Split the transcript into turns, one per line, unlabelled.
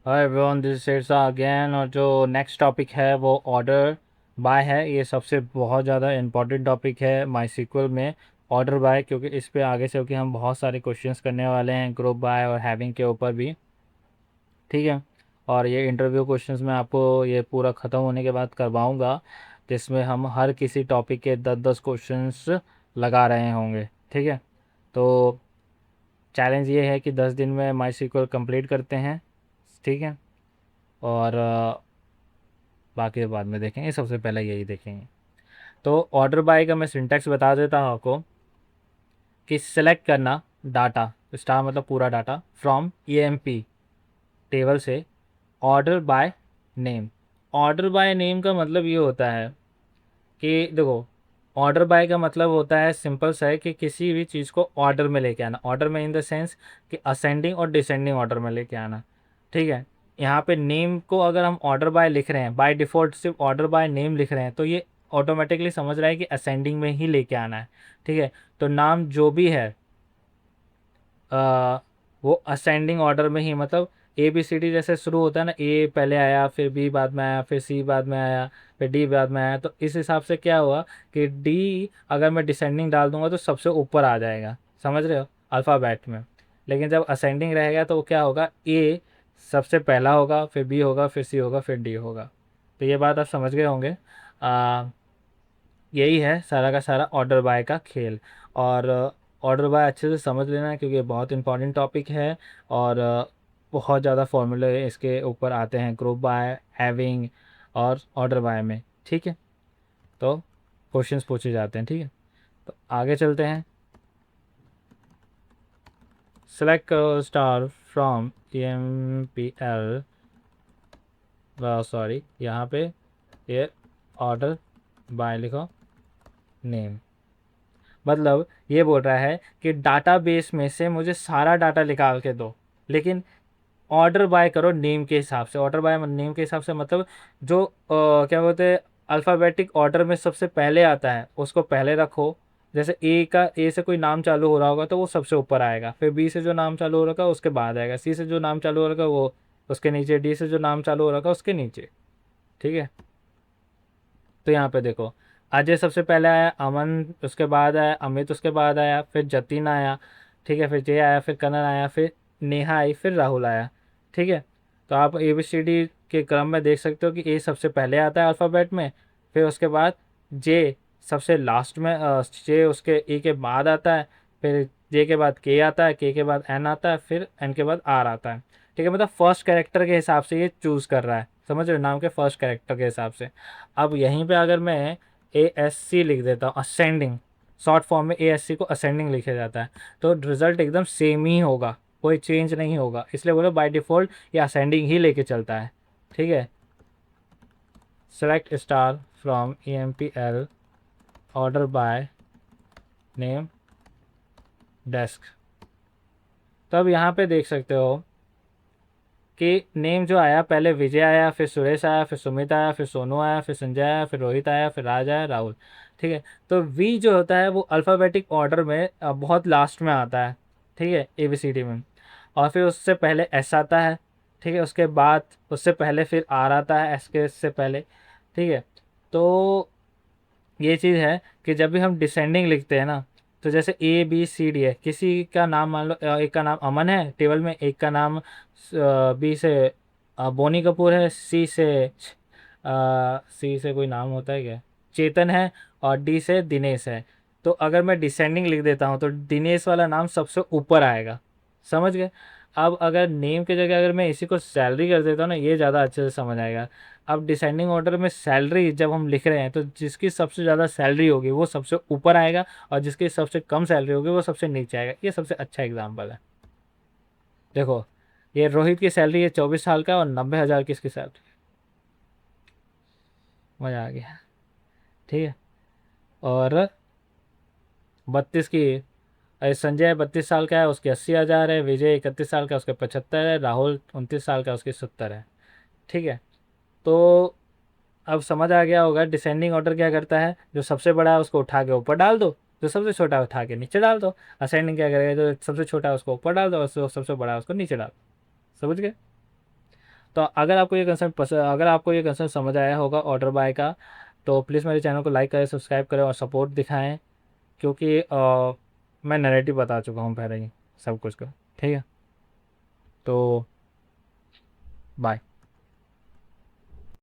Hi everyone, this Shershah again. और जो next topic है वो ऑर्डर बाय है। ये सबसे बहुत ज़्यादा इम्पोर्टेंट टॉपिक है माई सीक्वल में, ऑर्डर बाय, क्योंकि इस पे आगे चल के हम बहुत सारे क्वेश्चंस करने वाले हैं ग्रुप बाय और हैविंग के ऊपर भी। ठीक है। और ये इंटरव्यू क्वेश्चंस मैं आपको ये पूरा ख़त्म होने के बाद करवाऊँगा, जिसमें हम हर किसी टॉपिक के 10-10 क्वेश्चंस लगा रहे होंगे। ठीक है। तो चैलेंज ये है कि 10 दिन में माई सीक्वल कंप्लीट करते हैं। ठीक है। और बाकी तो बाद में देखेंगे, सबसे पहले यही देखेंगे। तो ऑर्डर बाय का मैं सिंटैक्स बता देता हूँ आपको कि सिलेक्ट करना डाटा, स्टार मतलब पूरा डाटा, फ्रॉम EMP टेबल से order by name. Order by name का मतलब ये होता है कि देखो, ऑर्डर बाय का मतलब होता है सिंपल सा है कि किसी भी चीज़ को ऑर्डर में लेके आना। ऑर्डर में इन द सेंस कि असेंडिंग और डिसेंडिंग ऑर्डर में लेके आना। ठीक है। यहाँ पे नेम को अगर हम ऑर्डर बाय लिख रहे हैं, बाय डिफ़ॉल्ट सिर्फ ऑर्डर बाय नेम लिख रहे हैं, तो ये ऑटोमेटिकली समझ रहा है कि असेंडिंग में ही लेके आना है। ठीक है। तो नाम जो भी है वो असेंडिंग ऑर्डर में ही, मतलब ABCD जैसे शुरू होता है ना, A पहले आया, फिर B बाद में आया, फिर C बाद में आया, फिर D बाद में आया। तो इस हिसाब से क्या हुआ कि D अगर मैं डिसेंडिंग डाल दूंगा तो सबसे ऊपर आ जाएगा, समझ रहे हो, अल्फ़ाबेट में। लेकिन जब असेंडिंग रहेगा तो क्या होगा, A सबसे पहला होगा, फिर B होगा, फिर C होगा, फिर D होगा। तो ये बात आप समझ गए होंगे। यही है सारा का सारा ऑर्डर बाय का खेल। और ऑर्डर बाय अच्छे से समझ लेना है, क्योंकि ये बहुत इंपॉर्टेंट टॉपिक है। और बहुत ज़्यादा फॉर्मूले इसके ऊपर आते हैं ग्रुप बाय, हैविंग और ऑर्डर बाय में। ठीक है। तो क्वेश्चंस पूछे जाते हैं। ठीक है। तो आगे चलते हैं। सेलेक्ट करो स्टार फ्रॉम EMPL, सॉरी यहाँ पे ये ऑर्डर बाय लिखो नेम। मतलब ये बोल रहा है कि डाटाबेस में से मुझे सारा डाटा निकाल के दो, लेकिन ऑर्डर बाय करो नेम के हिसाब से। ऑर्डर बाय नेम के हिसाब से मतलब जो क्या बोलते हैं, अल्फ़ाबेटिक ऑर्डर में सबसे पहले आता है उसको पहले रखो। जैसे A से कोई नाम चालू हो रहा होगा तो वो सबसे ऊपर आएगा, फिर B से जो नाम चालू हो रखा है उसके बाद आएगा, C से जो नाम चालू हो रखा है वो उसके नीचे, D से जो नाम चालू हो रखा है उसके नीचे। ठीक है। तो यहाँ पे देखो, अजय सबसे पहले आया, अमन उसके बाद आया, अमित उसके बाद आया, फिर जतिन आया। ठीक है। फिर जय आया, फिर कनन आया, फिर नेहा आई, फिर राहुल आया। ठीक है। तो आप ABCD के क्रम में देख सकते हो कि ए सबसे पहले आता है अल्फ़ाबेट में, फिर उसके बाद जे सबसे लास्ट में, जे उसके ए के बाद आता है, फिर जे के बाद के आता है, के बाद एन आता है, फिर एन के बाद आर आता है। ठीक है। मतलब फर्स्ट कैरेक्टर के हिसाब से ये चूज़ कर रहा है, समझ रहे हो, नाम के फर्स्ट कैरेक्टर के हिसाब से। अब यहीं पे अगर मैं ASC लिख देता हूँ, असेंडिंग, शॉर्ट फॉर्म में ASC को असेंडिंग लिखा जाता है, तो रिजल्ट एकदम सेम ही होगा, कोई चेंज नहीं होगा। इसलिए बोलो बाय डिफ़ॉल्ट ये असेंडिंग ही लेके चलता है। ठीक है। Select star from EMPL, order by name desk. तो अब यहाँ पे देख सकते हो कि नेम जो आया, पहले विजय आया, फिर सुरेश आया, फिर सुमित आया, फिर सोनू आया, फिर संजय आया, फिर रोहित आया, फिर राज आया, राहुल। ठीक है। तो वी जो होता है वो अल्फ़ाबेटिक ऑर्डर में बहुत लास्ट में आता है। ठीक है, ABCD में। और फिर उससे पहले एस आता है। ठीक है। उसके बाद उससे पहले फिर आर आता है, एस के से पहले। ठीक है। तो ये चीज़ है कि जब भी हम डिसेंडिंग लिखते हैं ना, तो जैसे ABCD है, किसी का नाम मान लो, एक का नाम अमन है टेबल में, एक का नाम B से बोनी कपूर है, सी से कोई नाम होता है क्या, चेतन है, और D से दिनेश है। तो अगर मैं डिसेंडिंग लिख देता हूँ तो दिनेश वाला नाम सबसे ऊपर आएगा, समझ गए। अब अगर नेम की जगह अगर मैं इसी को सैलरी कर देता हूँ ना, ये ज़्यादा अच्छे से समझ आएगा। अब डिसेंडिंग ऑर्डर में सैलरी जब हम लिख रहे हैं तो जिसकी सबसे ज़्यादा सैलरी होगी वो सबसे ऊपर आएगा, और जिसकी सबसे कम सैलरी होगी वो सबसे नीचे आएगा। ये सबसे अच्छा एग्जाम्पल है। देखो, ये रोहित की सैलरी है 24 साल का, और 90,000 की इसकी सैलरी। मज़ा आ गया। ठीक है। और 32 की, संजय 32 साल का है, उसके 80,000 है। विजय 31 साल का, उसके 75 है। राहुल 29 साल का, उसके 70 है। ठीक है। तो अब समझ आ गया होगा डिसेंडिंग ऑर्डर क्या करता है, जो सबसे बड़ा है उसको उठा के ऊपर डाल दो, जो सबसे छोटा है उठा के नीचे डाल दो। असेंडिंग क्या करेगा, जो सबसे छोटा है उसको ऊपर डाल दो, और जो सबसे बड़ा है उसको नीचे डाल दो। समझ गए। तो अगर आपको ये कंसेप्ट समझ आया होगा ऑर्डर बाय का, तो प्लीज़ मेरे चैनल को लाइक करें, सब्सक्राइब करें और सपोर्ट दिखाएं, क्योंकि मैं नैरेटिव बता चुका हूँ पहले ही सब कुछ का। ठीक है, तो बाय।